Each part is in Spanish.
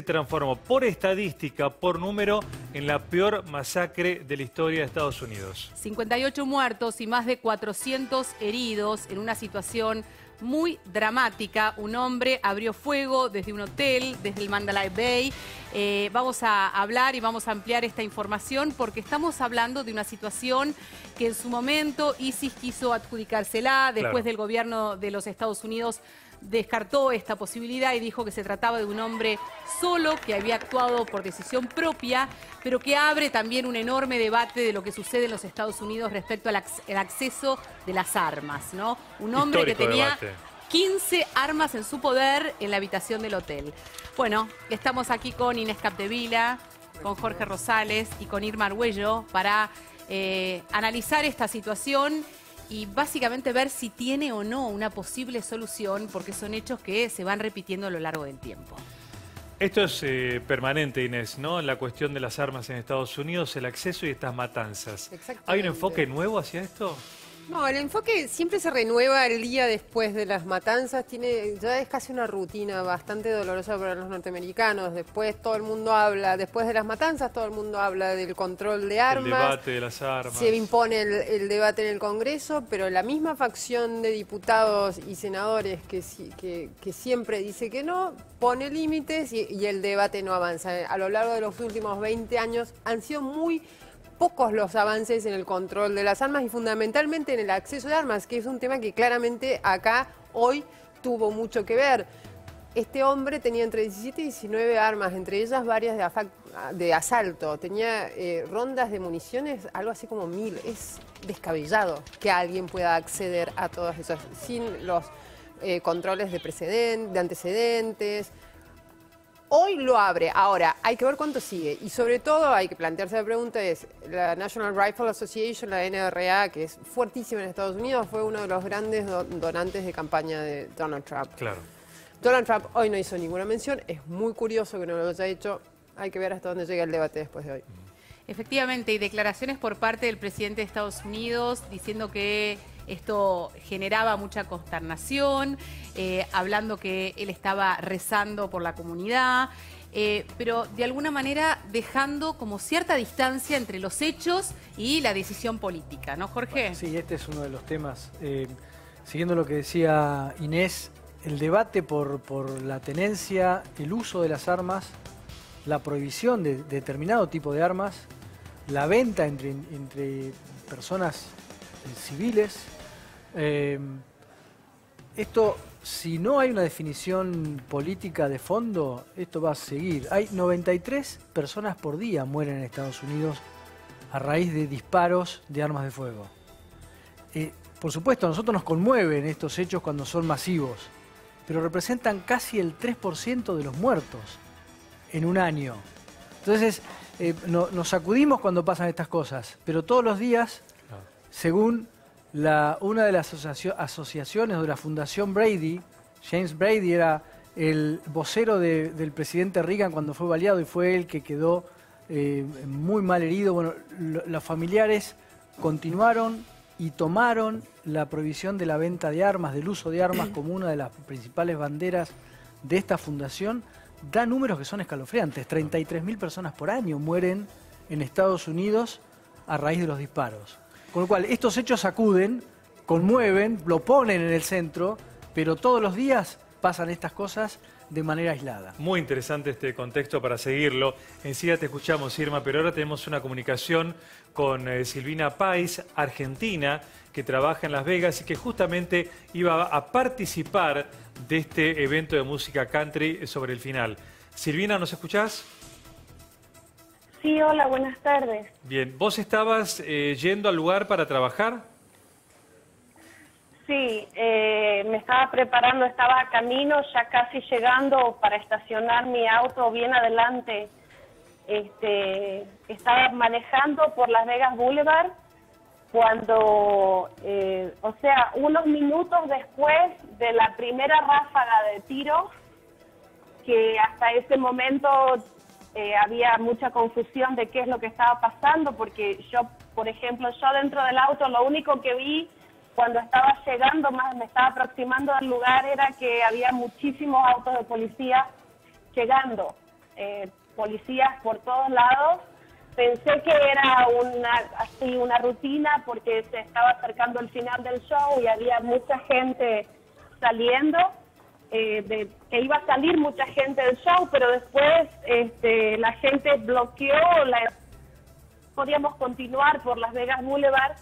transformó por estadística, por número, en la peor masacre de la historia de Estados Unidos. 58 muertos y más de 400 heridos en una situación muy dramática. Un hombre abrió fuego desde un hotel, desde el Mandalay Bay. Vamos a hablar y vamos a ampliar esta información porque estamos hablando de una situación que en su momento ISIS quiso adjudicársela después del gobierno de los Estados Unidos. Descartó esta posibilidad y dijo que se trataba de un hombre solo, que había actuado por decisión propia, pero que abre también un enorme debate de lo que sucede en los Estados Unidos respecto al acceso de las armas, ¿no? Un hombre Histórico que tenía debate. 15 armas en su poder en la habitación del hotel. Bueno, estamos aquí con Inés Capdevila, con Jorge Rosales y con Irma Arguello para analizar esta situación y básicamente ver si tiene o no una posible solución, porque son hechos que se van repitiendo a lo largo del tiempo. Esto es permanente, Inés, ¿no? La cuestión de las armas en Estados Unidos, el acceso y estas matanzas. ¿Hay un enfoque nuevo hacia esto? No, el enfoque siempre se renueva el día después de las matanzas. Ya es casi una rutina bastante dolorosa para los norteamericanos. Después todo el mundo habla, después de las matanzas todo el mundo habla del control de armas. El debate de las armas. Se impone el debate en el Congreso, pero la misma facción de diputados y senadores que siempre dice que no, pone límites y el debate no avanza. A lo largo de los últimos 20 años han sido muy pocos los avances en el control de las armas y fundamentalmente en el acceso de armas, que es un tema que claramente acá hoy tuvo mucho que ver. Este hombre tenía entre 17 y 19 armas, entre ellas varias de asalto. Tenía rondas de municiones, algo así como 1000. Es descabellado que alguien pueda acceder a todas esas sin los controles de antecedentes. Hoy lo abre, ahora hay que ver cuánto sigue y sobre todo hay que plantearse la pregunta es, la National Rifle Association, la NRA, que es fuertísima en Estados Unidos, fue uno de los grandes donantes de campaña de Donald Trump. Claro. Donald Trump hoy no hizo ninguna mención, es muy curioso que no lo haya hecho, hay que ver hasta dónde llega el debate después de hoy. Efectivamente, y declaraciones por parte del presidente de Estados Unidos diciendo que esto generaba mucha consternación, hablando que él estaba rezando por la comunidad, pero de alguna manera dejando como cierta distancia entre los hechos y la decisión política, ¿no, Jorge? Sí, este es uno de los temas. Siguiendo lo que decía Inés, el debate por la tenencia, el uso de las armas, la prohibición de determinado tipo de armas, la venta entre personas civiles. Esto, si no hay una definición política de fondo, esto va a seguir. Hay 93 personas por día mueren en Estados Unidos a raíz de disparos de armas de fuego. Por supuesto, a nosotros nos conmueven estos hechos cuando son masivos, pero representan casi el 3% de los muertos en un año. Entonces, nos sacudimos cuando pasan estas cosas, pero todos los días, según una de las asociaciones de la Fundación Brady, James Brady era el vocero del presidente Reagan cuando fue baleado y fue él que quedó muy mal herido. Bueno, los familiares continuaron y tomaron la prohibición de la venta de armas, del uso de armas como una de las principales banderas de esta fundación. Da números que son escalofriantes. 33.000 personas por año mueren en Estados Unidos a raíz de los disparos. Con lo cual, estos hechos sacuden, conmueven, lo ponen en el centro, pero todos los días pasan estas cosas de manera aislada. Muy interesante este contexto para seguirlo. Enseguida te escuchamos, Irma, pero ahora tenemos una comunicación con Silvina Pais, argentina, que trabaja en Las Vegas y que justamente iba a participar de este evento de música country sobre el final. Silvina, ¿nos escuchás? Sí, hola, buenas tardes. Bien, ¿vos estabas yendo al lugar para trabajar? Sí, me estaba preparando, estaba a camino, ya casi llegando para estacionar mi auto bien adelante. Estaba manejando por Las Vegas Boulevard cuando, unos minutos después de la primera ráfaga de tiro, que hasta ese momento había mucha confusión de qué es lo que estaba pasando, porque yo, por ejemplo, dentro del auto lo único que vi cuando estaba llegando, más me estaba aproximando al lugar, era que había muchísimos autos de policía llegando. policías por todos lados. Pensé que era una rutina porque se estaba acercando el final del show y había mucha gente saliendo, que iba a salir mucha gente del show, pero después la gente bloqueó, podíamos continuar por Las Vegas Boulevard.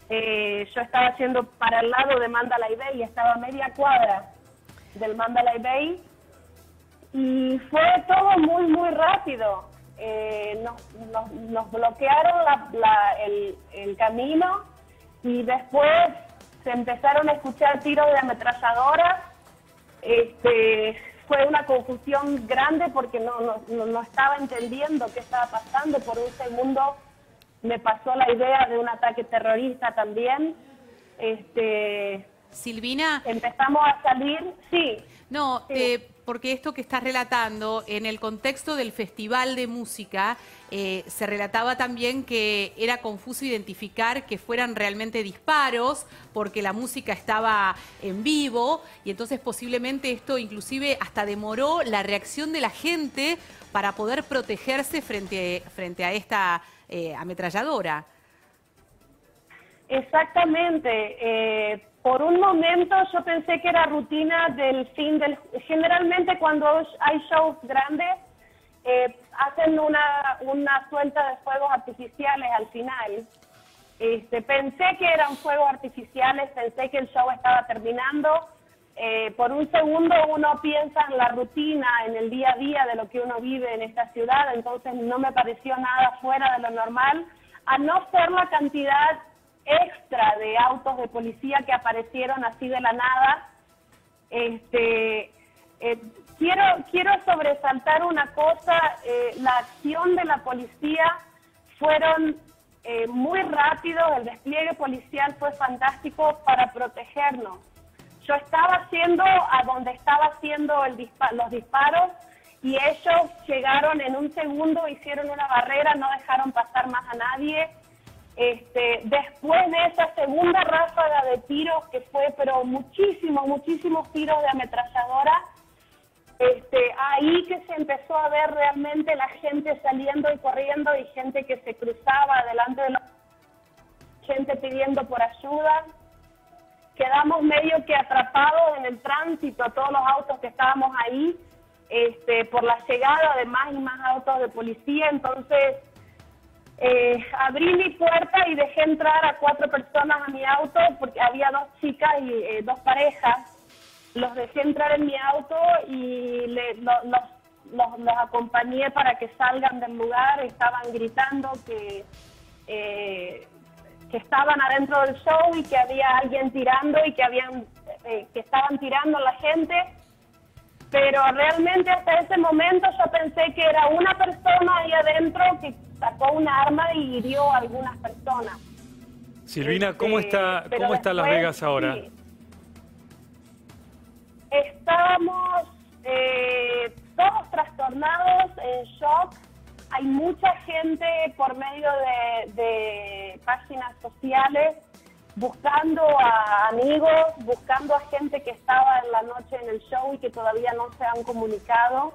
Yo estaba yendo para el lado de Mandalay Bay, estaba a media cuadra del Mandalay Bay y fue todo muy rápido. Nos bloquearon el camino y después se empezaron a escuchar tiros de ametralladora. Fue una confusión grande porque no estaba entendiendo qué estaba pasando. Por un segundo me pasó la idea de un ataque terrorista también. Silvina. Empezamos a salir, sí. No, sí. Porque esto que estás relatando, en el contexto del festival de música, se relataba también que era confuso identificar que fueran realmente disparos, porque la música estaba en vivo, y entonces posiblemente esto inclusive hasta demoró la reacción de la gente para poder protegerse frente a esta ametralladora. Exactamente. Por un momento yo pensé que era rutina del fin del... Generalmente cuando hay shows grandes, hacen una suelta de fuegos artificiales al final. Pensé que eran fuegos artificiales, pensé que el show estaba terminando. Por un segundo uno piensa en la rutina, en el día a día de lo que uno vive en esta ciudad, entonces no me pareció nada fuera de lo normal, a no ser la cantidad extra de autos de policía que aparecieron así de la nada. Quiero sobresaltar una cosa, la acción de la policía fueron muy rápidos, el despliegue policial fue fantástico para protegernos. Yo estaba haciendo a donde estaba haciendo los disparos y ellos llegaron en un segundo, hicieron una barrera, no dejaron pasar más a nadie. Después de esa segunda ráfaga de tiros, que fue pero muchísimos tiros de ametralladora, ahí que se empezó a ver realmente la gente saliendo y corriendo y gente que se cruzaba delante de gente pidiendo por ayuda. Quedamos medio que atrapados en el tránsito, todos los autos que estábamos ahí, por la llegada de más y más autos de policía. Entonces abrí mi puerta y dejé entrar a 4 personas a mi auto porque había 2 chicas y 2 parejas. Los dejé entrar en mi auto y los acompañé para que salgan del lugar. Estaban gritando que estaban adentro del show y que había alguien tirando y que estaban tirando a la gente. Pero realmente hasta ese momento yo pensé que era una persona ahí adentro que sacó una arma y hirió a algunas personas. Silvina, ¿cómo está Las Vegas ahora? Sí. Estábamos todos trastornados, en shock. Hay mucha gente por medio de páginas sociales buscando a amigos, buscando a gente que estaba en la noche en el show y que todavía no se han comunicado.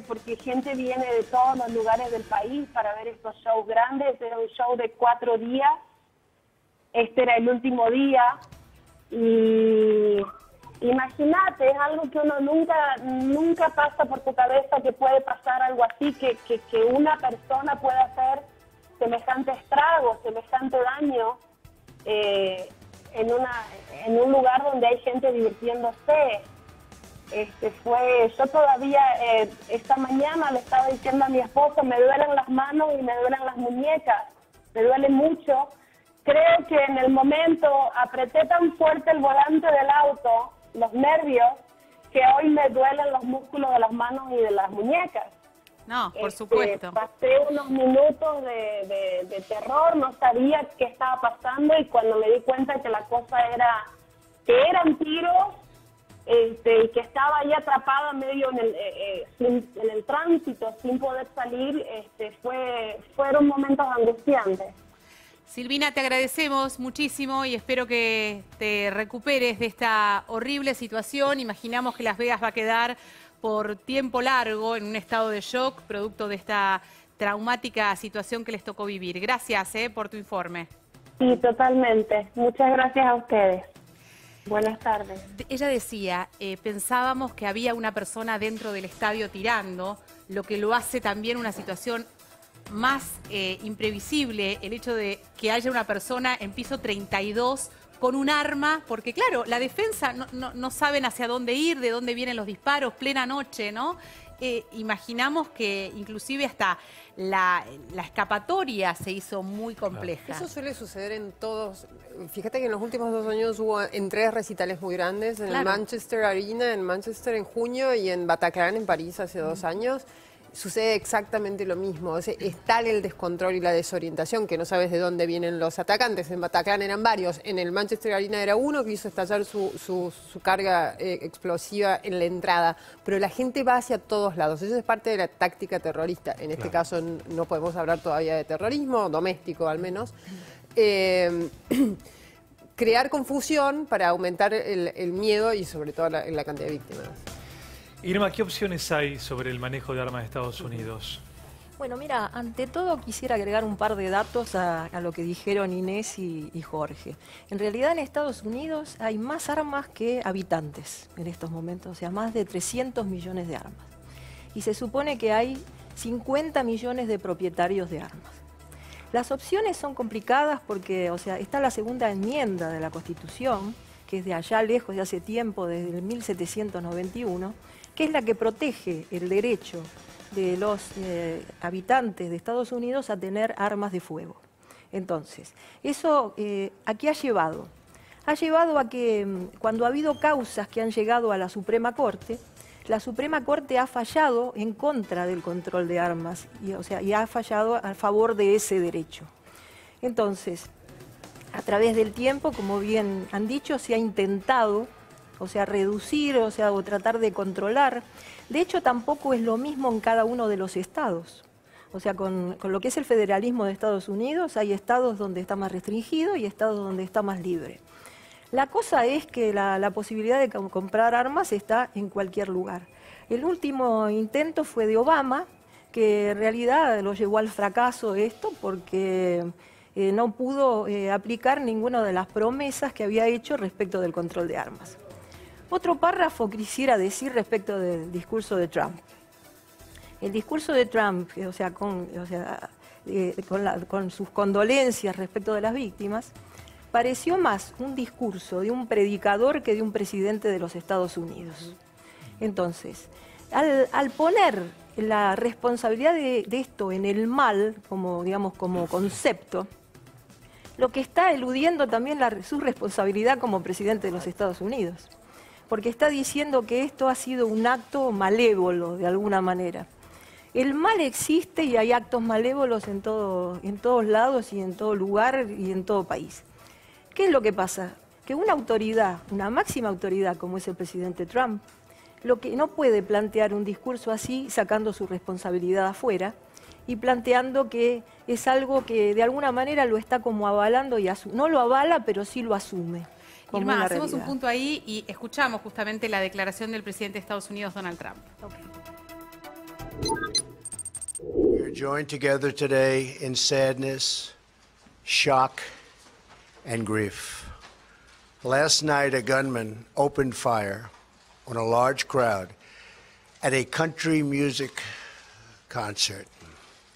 Porque gente viene de todos los lugares del país para ver estos shows grandes. Era un show de 4 días. Este era el último día. Y imagínate, es algo que uno nunca pasa por tu cabeza que puede pasar algo así, que una persona pueda hacer semejante estrago, semejante daño en un lugar donde hay gente divirtiéndose. Yo todavía esta mañana le estaba diciendo a mi esposo, me duelen las manos y me duelen las muñecas, me duele mucho. Creo que en el momento apreté tan fuerte el volante del auto, los nervios, que hoy me duelen los músculos de las manos y de las muñecas. No, por supuesto. Pasé unos minutos de terror, no sabía qué estaba pasando, y cuando me di cuenta que la cosa que eran tiros, y que estaba ahí atrapada medio en el tránsito sin poder salir, fueron momentos angustiantes. Silvina, te agradecemos muchísimo y espero que te recuperes de esta horrible situación. Imaginamos que Las Vegas va a quedar por tiempo largo en un estado de shock, producto de esta traumática situación que les tocó vivir. Gracias por tu informe. Sí, totalmente. Muchas gracias a ustedes. Buenas tardes. Ella decía, pensábamos que había una persona dentro del estadio tirando, lo que lo hace también una situación más imprevisible, el hecho de que haya una persona en piso 32 con un arma, porque claro, la defensa no saben hacia dónde ir, de dónde vienen los disparos, plena noche, ¿no? Imaginamos que inclusive hasta la escapatoria se hizo muy compleja. Eso suele suceder en todos. Fíjate que en los últimos 2 años hubo en 3 recitales muy grandes, en el Manchester Arena, en Manchester en junio y en Bataclan en París hace 2 años. Sucede exactamente lo mismo. O sea, es tal el descontrol y la desorientación que no sabes de dónde vienen los atacantes. En Bataclan eran varios. En el Manchester Arena era uno que hizo estallar su carga explosiva en la entrada. Pero la gente va hacia todos lados. Eso es parte de la táctica terrorista. En este caso no podemos hablar todavía de terrorismo, doméstico al menos. Crear confusión para aumentar el miedo y sobre todo la cantidad de víctimas. Irma, ¿qué opciones hay sobre el manejo de armas de Estados Unidos? Bueno, mira, ante todo quisiera agregar un par de datos a lo que dijeron Inés y Jorge. En realidad en Estados Unidos hay más armas que habitantes en estos momentos, o sea, más de 300 millones de armas. Y se supone que hay 50 millones de propietarios de armas. Las opciones son complicadas porque, o sea, está la segunda enmienda de la Constitución, que es de allá lejos, de hace tiempo, desde el 1791, que es la que protege el derecho de los habitantes de Estados Unidos a tener armas de fuego. Entonces, eso ¿a qué ha llevado? Ha llevado a que cuando ha habido causas que han llegado a la Suprema Corte, la Suprema Corte ha fallado en contra del control de armas, y ha fallado a favor de ese derecho. Entonces, a través del tiempo, como bien han dicho, se ha intentado, o sea, reducir, o tratar de controlar. De hecho, tampoco es lo mismo en cada uno de los estados. O sea, con lo que es el federalismo de Estados Unidos, hay estados donde está más restringido y estados donde está más libre. La cosa es que la posibilidad de comprar armas está en cualquier lugar. El último intento fue de Obama, que en realidad lo llevó al fracaso esto porque no pudo aplicar ninguna de las promesas que había hecho respecto del control de armas. Otro párrafo quisiera decir respecto del discurso de Trump. El discurso de Trump, con sus condolencias respecto de las víctimas, pareció más un discurso de un predicador que de un presidente de los Estados Unidos. Entonces, al poner la responsabilidad de esto en el mal, como concepto, lo que está eludiendo también su responsabilidad como presidente de los Estados Unidos, porque está diciendo que esto ha sido un acto malévolo de alguna manera. El mal existe y hay actos malévolos en todos lados y en todo lugar y en todo país. ¿Qué es lo que pasa? Que una autoridad, una máxima autoridad como es el presidente Trump, lo que no puede plantear un discurso así sacando su responsabilidad afuera y planteando que es algo que de alguna manera lo está como avalando y no lo avala, pero sí lo asume. Irma, hacemos un punto ahí y escuchamos justamente la declaración del presidente de Estados Unidos, Donald Trump. We are joined together today in sadness, shock, and grief. Last night, a gunman opened fire on a large crowd at a country music concert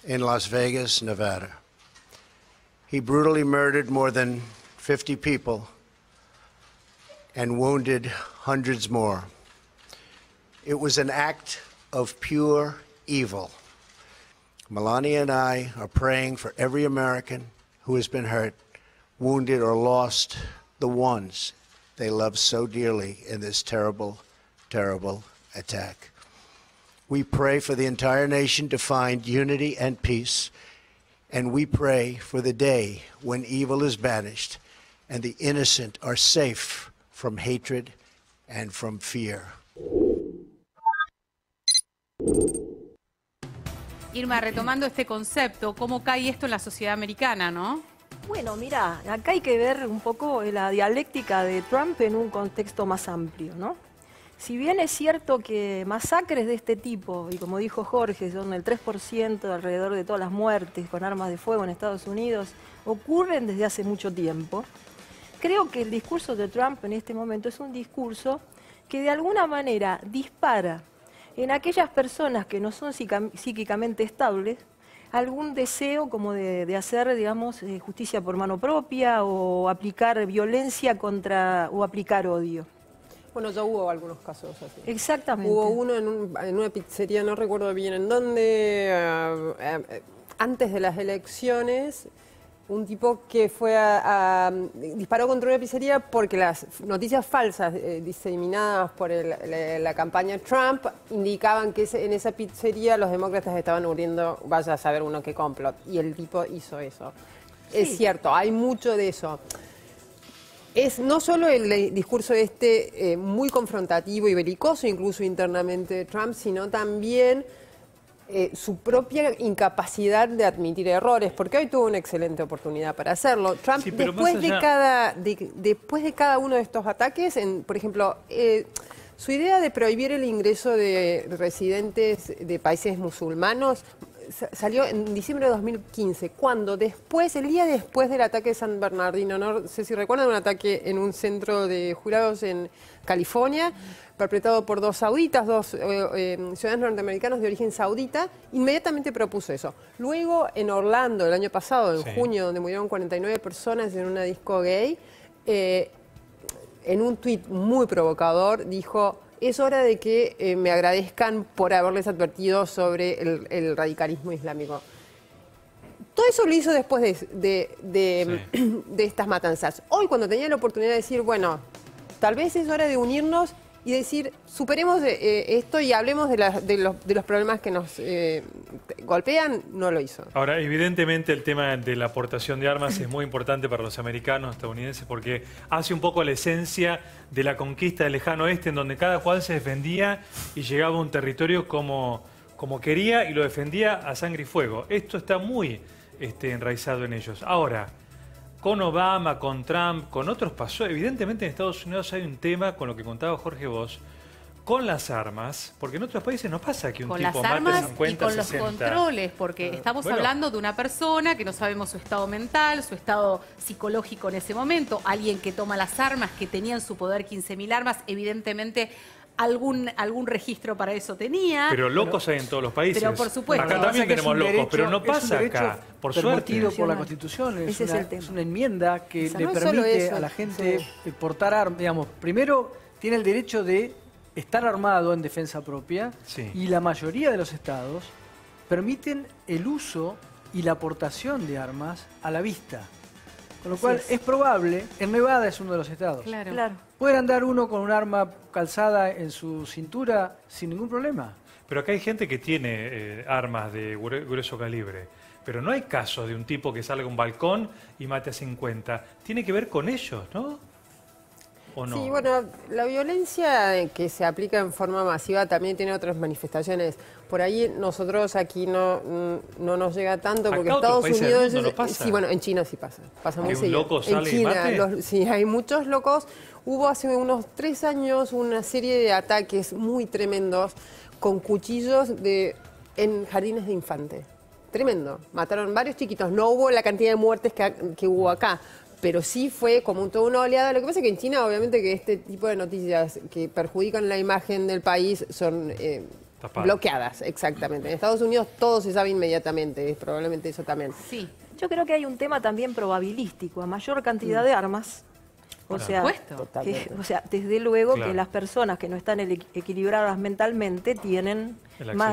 in Las Vegas, Nevada. He brutally murdered more than 50 people and wounded hundreds more. It was an act of pure evil. Melania and I are praying for every American who has been hurt, wounded, or lost the ones they love so dearly in this terrible, terrible attack. We pray for the entire nation to find unity and peace, and we pray for the day when evil is banished and the innocent are safe from hatred and from fear. Irma, retomando este concepto, ¿cómo cae esto en la sociedad americana, no? Bueno, mira, acá hay que ver un poco la dialéctica de Trump en un contexto más amplio, ¿no? Si bien es cierto que masacres de este tipo, y como dijo Jorge, son el 3% alrededor de todas las muertes con armas de fuego en Estados Unidos, ocurren desde hace mucho tiempo, creo que el discurso de Trump en este momento es un discurso que de alguna manera dispara en aquellas personas que no son psíquicamente estables algún deseo como de hacer, digamos, justicia por mano propia o aplicar violencia contra o aplicar odio. Bueno, ya hubo algunos casos así. Exactamente. Hubo uno en una pizzería, no recuerdo bien en dónde, antes de las elecciones, un tipo que fue disparó contra una pizzería porque las noticias falsas diseminadas por la campaña Trump indicaban que en esa pizzería los demócratas estaban muriendo, vaya a saber uno qué complot, y el tipo hizo eso. Sí. Es cierto, hay mucho de eso. Es no solo el discurso muy confrontativo y belicoso, incluso internamente de Trump, sino también su propia incapacidad de admitir errores, porque hoy tuvo una excelente oportunidad para hacerlo. Trump, sí, después de cada uno de estos ataques, por ejemplo, su idea de prohibir el ingreso de residentes de países musulmanos salió en diciembre de 2015, cuando el día después del ataque de San Bernardino, no sé si recuerdan, un ataque en un centro de jurados en California, perpetrado por dos sauditas, dos ciudadanos norteamericanos de origen saudita, inmediatamente propuso eso. Luego, en Orlando, el año pasado, en junio, donde murieron 49 personas en una disco gay, en un tuit muy provocador, dijo: es hora de que me agradezcan por haberles advertido sobre el radicalismo islámico. Todo eso lo hizo después de estas matanzas. Hoy, cuando tenía la oportunidad de decir, bueno, tal vez es hora de unirnos y decir, superemos esto y hablemos de los problemas que nos golpean, no lo hizo. Ahora, evidentemente el tema de la aportación de armas es muy importante para los americanos, estadounidenses, porque hace un poco la esencia de la conquista del lejano oeste, en donde cada cual se defendía y llegaba a un territorio como quería y lo defendía a sangre y fuego. Esto está muy enraizado en ellos. Ahora, con Obama, con Trump, con otros pasó. Evidentemente en Estados Unidos hay un tema, con lo que contaba Jorge vos, con las armas, porque en otros países no pasa que un tipo mate 50, 60... Con las armas y con los controles, porque estamos hablando de una persona que no sabemos su estado mental, su estado psicológico en ese momento, alguien que toma las armas, que tenía en su poder 15.000 armas, evidentemente algún registro para eso tenía. Pero locos hay en todos los países. Pero por supuesto. Acá también tenemos locos, pero no pasa acá, por suerte. Por la Constitución, es una enmienda que le permite a la gente portar armas. Digamos, primero tiene el derecho de estar armado en defensa propia, y la mayoría de los estados permiten el uso y la aportación de armas a la vista. Con lo cual es probable, en Nevada es uno de los estados. Claro. Puede andar uno con un arma calzada en su cintura sin ningún problema. Pero acá hay gente que tiene armas de grueso calibre. Pero no hay caso de un tipo que salga a un balcón y mate a 50. Tiene que ver con ellos, ¿no? ¿O no? Sí, bueno, la violencia que se aplica en forma masiva también tiene otras manifestaciones. Por ahí nosotros aquí no nos llega tanto, porque Estados Unidos... No pasa. Sí, bueno, en China sí pasa. Pasa muy seguido. ¿Un loco sale y mate? Sí, hay muchos locos. Hubo hace unos 3 años una serie de ataques muy tremendos con cuchillos en jardines de infantes. Tremendo. Mataron varios chiquitos. No hubo la cantidad de muertes que hubo acá, pero sí fue como toda una oleada. Lo que pasa es que en China, obviamente, que este tipo de noticias que perjudican la imagen del país son bloqueadas, exactamente. En Estados Unidos todo se sabe inmediatamente, probablemente eso también. Sí, yo creo que hay un tema también probabilístico. A mayor cantidad de armas, o sea, desde luego que las personas que no están equilibradas mentalmente tienen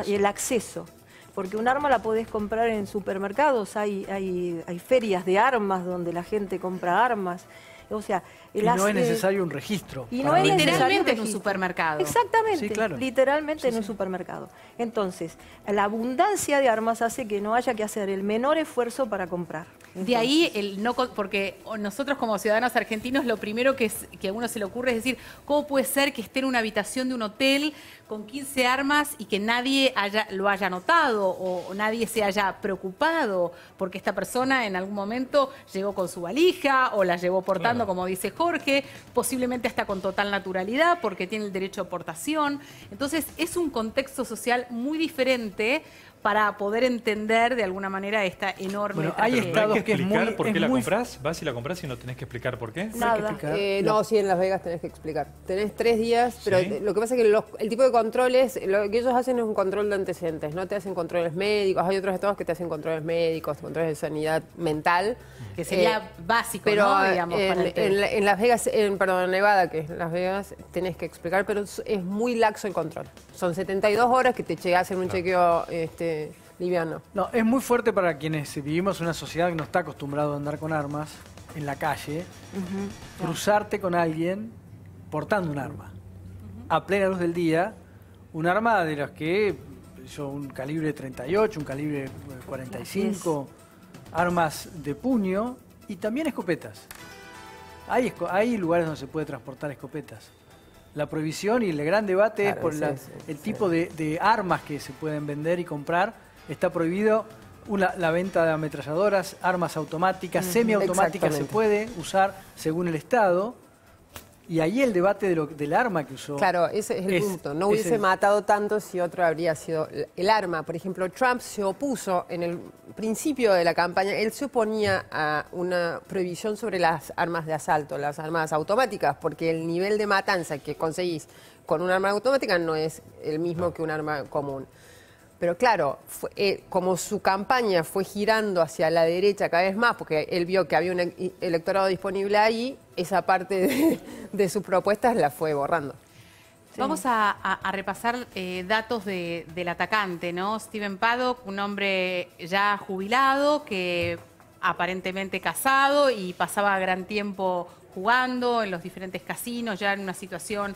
el acceso. Porque un arma la podés comprar en supermercados, hay ferias de armas donde la gente compra armas. O sea, y no es necesario un registro. Y no es literalmente en un supermercado. Exactamente, sí, claro. Literalmente en un supermercado. Entonces, la abundancia de armas hace que no haya que hacer el menor esfuerzo para comprar. De ahí el no, porque nosotros como ciudadanos argentinos lo primero que a uno se le ocurre es decir, ¿cómo puede ser que esté en una habitación de un hotel con 15 armas y que nadie lo haya notado o nadie se haya preocupado porque esta persona en algún momento llegó con su valija o la llevó portando, como dice Jorge, posiblemente hasta con total naturalidad porque tiene el derecho de portación? Entonces es un contexto social muy diferente para poder entender de alguna manera esta enorme... Bueno, hay Pero estados ¿hay que que es explicar muy... por qué es la muy- compras? ¿Vas y la compras y no tenés que explicar por qué? Nada. No, sí, en Las Vegas tenés que explicar. Tenés 3 días, pero Sí. lo que pasa es que el tipo de controles, lo que ellos hacen es un control de antecedentes, no te hacen controles médicos, hay otros estados que te hacen controles médicos, controles de sanidad mental. Que sería básico, Pero ¿no? Digamos, para el tema. en Las Vegas, perdón, en Nevada, que es Las Vegas, tenés que explicar, pero es muy laxo el control. Son 72 horas que te hacen un chequeo liviano. No, es muy fuerte para quienes vivimos en una sociedad que no está acostumbrado a andar con armas en la calle, cruzarte con alguien portando un arma. A plena luz del día, un arma de las que un calibre 38, un calibre 45, armas de puño y también escopetas. Hay lugares donde se puede transportar escopetas. La prohibición y el gran debate es por el tipo de armas que se pueden vender y comprar. Está prohibido la venta de ametralladoras, armas automáticas, semiautomáticas se Exactamente. puede usar según el Estado. Y ahí el debate del arma que usó. Claro, ese es el punto. No hubiese matado tanto si otro habría sido el arma. Por ejemplo, Trump se opuso en el principio de la campaña, él se oponía a una prohibición sobre las armas de asalto, las armas automáticas, porque el nivel de matanza que conseguís con un arma automática no es el mismo que un arma común. Pero claro, como su campaña fue girando hacia la derecha cada vez más, porque él vio que había un electorado disponible ahí, esa parte de sus propuestas la fue borrando. Vamos a repasar datos del atacante, ¿no? Stephen Paddock, un hombre ya jubilado, que aparentemente casado y pasaba gran tiempo jugando en los diferentes casinos, ya en una situación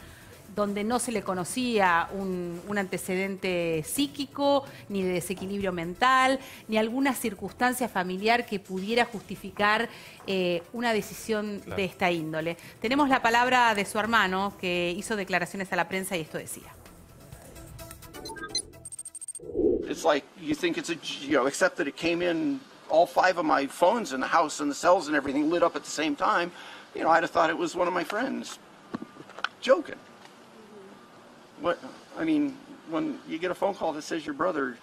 donde no se le conocía un antecedente psíquico, ni de desequilibrio mental, ni alguna circunstancia familiar que pudiera justificar una decisión de esta índole. Tenemos la palabra de su hermano, que hizo declaraciones a la prensa y esto decía. It's like you think it's except that it came in, all 5 of my phones in the house and the cells and everything lit up at the same time. I'd have thought it was one of my friends joking. What, I mean, when you get a phone call that says your brother,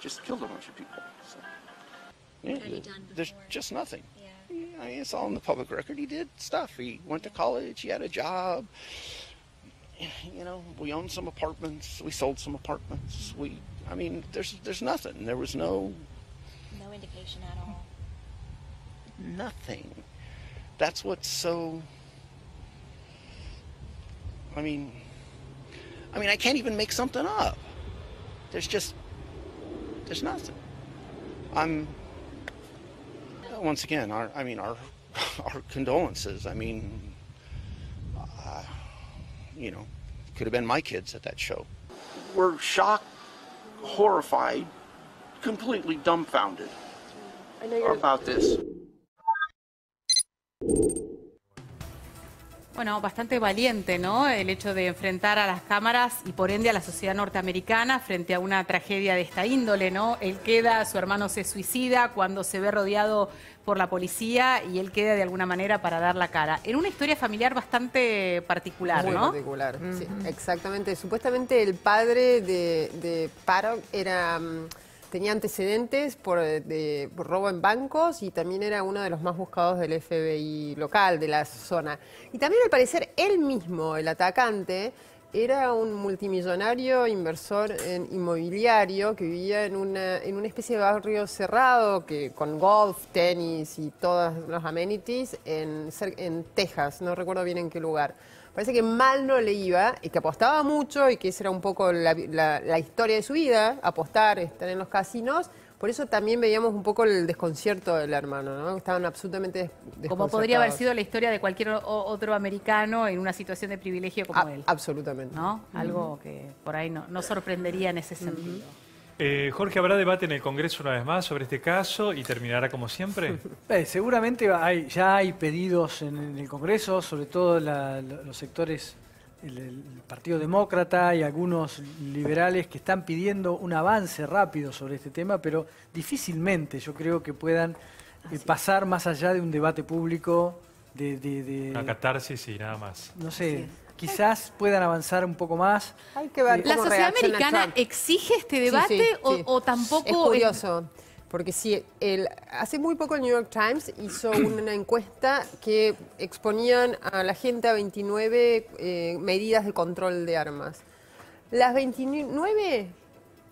just killed a bunch of people. So, there's just nothing. I mean, it's all in the public record. He did stuff. He went to college. He had a job. We owned some apartments. We sold some apartments. I mean, there's nothing. There was no indication at all. Nothing. That's what's so. I mean, I can't even make something up. There's nothing. Once again, our condolences. I mean, could have been my kids at that show. We're shocked, horrified, completely dumbfounded about this. Bueno, bastante valiente, ¿no? El hecho de enfrentar a las cámaras y por ende a la sociedad norteamericana frente a una tragedia de esta índole, ¿no? Su hermano se suicida cuando se ve rodeado por la policía y él queda de alguna manera para dar la cara. En una historia familiar bastante particular, Muy ¿no? particular, sí, exactamente. Supuestamente el padre de Paddock tenía antecedentes por robo en bancos y también era uno de los más buscados del FBI local de la zona. Y también al parecer él mismo, el atacante, era un multimillonario inversor inmobiliario que vivía en una especie de barrio cerrado con golf, tenis y todos los amenities en Texas, no recuerdo bien en qué lugar. Parece que mal no le iba y que apostaba mucho y que esa era un poco la historia de su vida, apostar, estar en los casinos. Por eso también veíamos un poco el desconcierto del hermano, ¿no? Estaban absolutamente desconcertados. Como podría haber sido la historia de cualquier otro americano en una situación de privilegio como él. Absolutamente. ¿No? Algo que por ahí no sorprendería en ese sentido. Jorge, ¿habrá debate en el Congreso una vez más sobre este caso y terminará como siempre? Seguramente ya hay pedidos en el Congreso, sobre todo los sectores, el Partido Demócrata y algunos liberales que están pidiendo un avance rápido sobre este tema, pero difícilmente yo creo que puedan pasar más allá de un debate público de Una catarsis y nada más. No sé, quizás puedan avanzar un poco más. Hay que ver ¿La cómo sociedad reacciona americana Trump. exige este debate Sí. o tampoco? Es curioso, porque sí, hace muy poco el New York Times hizo una encuesta que exponían a la gente a 29 medidas de control de armas. Las 29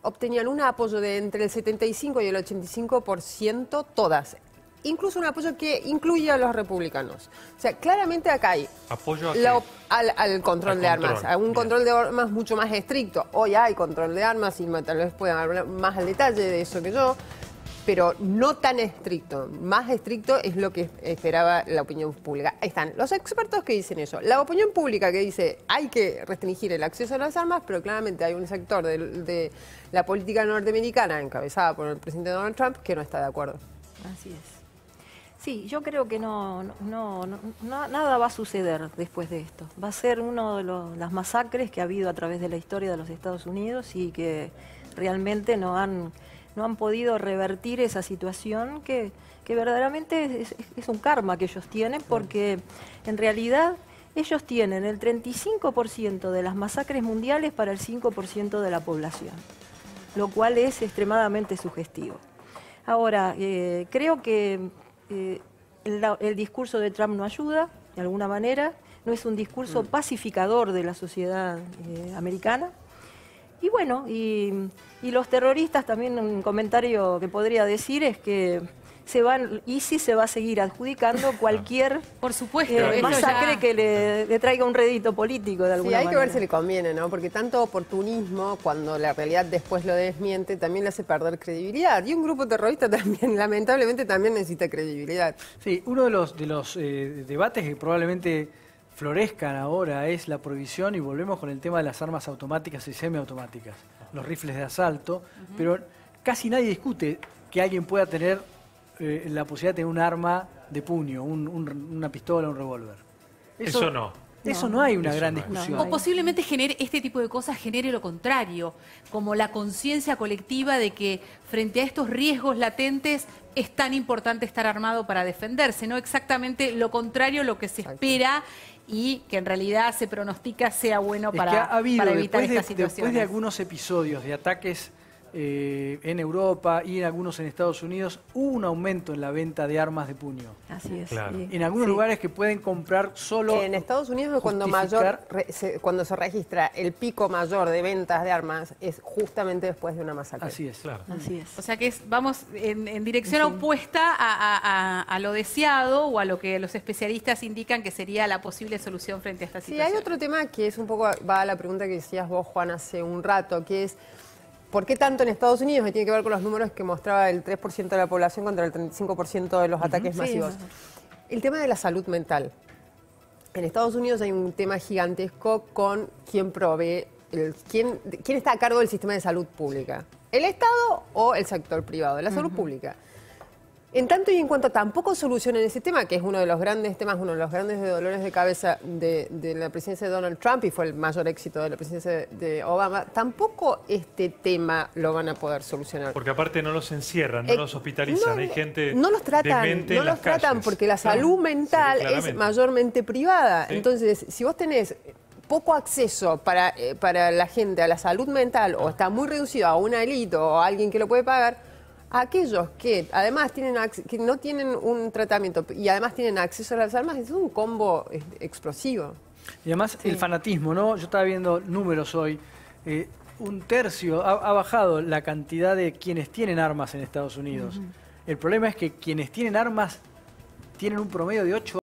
obtenían un apoyo de entre el 75 y el 85%, todas. Incluso un apoyo que incluye a los republicanos. O sea, claramente acá hay ¿Apoyo a al control de armas, a un control de armas mucho más estricto. Hoy hay control de armas y tal vez puedan hablar más al detalle de eso que yo, pero no tan estricto. Más estricto es lo que esperaba la opinión pública. Ahí están los expertos que dicen eso. La opinión pública que dice hay que restringir el acceso a las armas, pero claramente hay un sector de la política norteamericana encabezada por el presidente Donald Trump que no está de acuerdo. Así es. Sí, yo creo que nada va a suceder después de esto. Va a ser uno de las masacres que ha habido a través de la historia de los Estados Unidos y que realmente no han podido revertir esa situación que verdaderamente es un karma que ellos tienen, porque en realidad ellos tienen el 35% de las masacres mundiales para el 5% de la población, lo cual es extremadamente sugestivo. Ahora, creo que el discurso de Trump no ayuda, de alguna manera, no es un discurso pacificador de la sociedad americana. Y bueno, y los terroristas también, un comentario que podría decir es que ISIS se va a seguir adjudicando cualquier por supuesto, masacre que le traiga un rédito político de alguna manera. Sí, hay que ver si le conviene, ¿no? Porque tanto oportunismo, cuando la realidad después lo desmiente, también le hace perder credibilidad. Y un grupo terrorista también, lamentablemente, también necesita credibilidad. Sí, uno de los debates que probablemente florezcan ahora es la prohibición, y volvemos con el tema de las armas automáticas y semiautomáticas, los rifles de asalto, pero casi nadie discute que alguien pueda tener la posibilidad de tener un arma de puño, una pistola, un revólver. Eso no. Eso no hay una gran discusión. O posiblemente este tipo de cosas genere lo contrario, como la conciencia colectiva de que frente a estos riesgos latentes es tan importante estar armado para defenderse, no exactamente lo contrario, lo que se espera y que en realidad se pronostica sea bueno para evitar estas situaciones. Después de algunos episodios de ataques en Europa y en algunos en Estados Unidos, hubo un aumento en la venta de armas de puño. Así es. Claro. En algunos lugares que pueden comprar solo... En Estados Unidos cuando se registra el pico mayor de ventas de armas es justamente después de una masacre. Así es. Claro. Así es. O sea que vamos en dirección opuesta a lo deseado o a lo que los especialistas indican que sería la posible solución frente a esta situación. Sí, hay otro tema que es un poco, va a la pregunta que decías vos, Juan, hace un rato, que es ¿por qué tanto en Estados Unidos? Y tiene que ver con los números que mostraba el 3% de la población contra el 35% de los ataques masivos. El tema de la salud mental. En Estados Unidos hay un tema gigantesco con quién provee, quién está a cargo del sistema de salud pública. ¿El Estado o el sector privado? La salud pública. En tanto y en cuanto tampoco solucionan ese tema, que es uno de los grandes temas, uno de los grandes dolores de cabeza de la presidencia de Donald Trump y fue el mayor éxito de la presidencia de Obama, tampoco este tema lo van a poder solucionar. Porque aparte no los encierran, no los hospitalizan, hay gente no los tratan, demente no en los las tratan calles. porque la salud mental es mayormente privada. Sí. Entonces, si vos tenés poco acceso para la gente a la salud mental o está muy reducido a una élite o a alguien que lo puede pagar, aquellos que además que no tienen un tratamiento y además tienen acceso a las armas, es un combo explosivo. Y además el fanatismo, ¿no? Yo estaba viendo números hoy. Un tercio ha bajado la cantidad de quienes tienen armas en Estados Unidos. El problema es que quienes tienen armas tienen un promedio de 8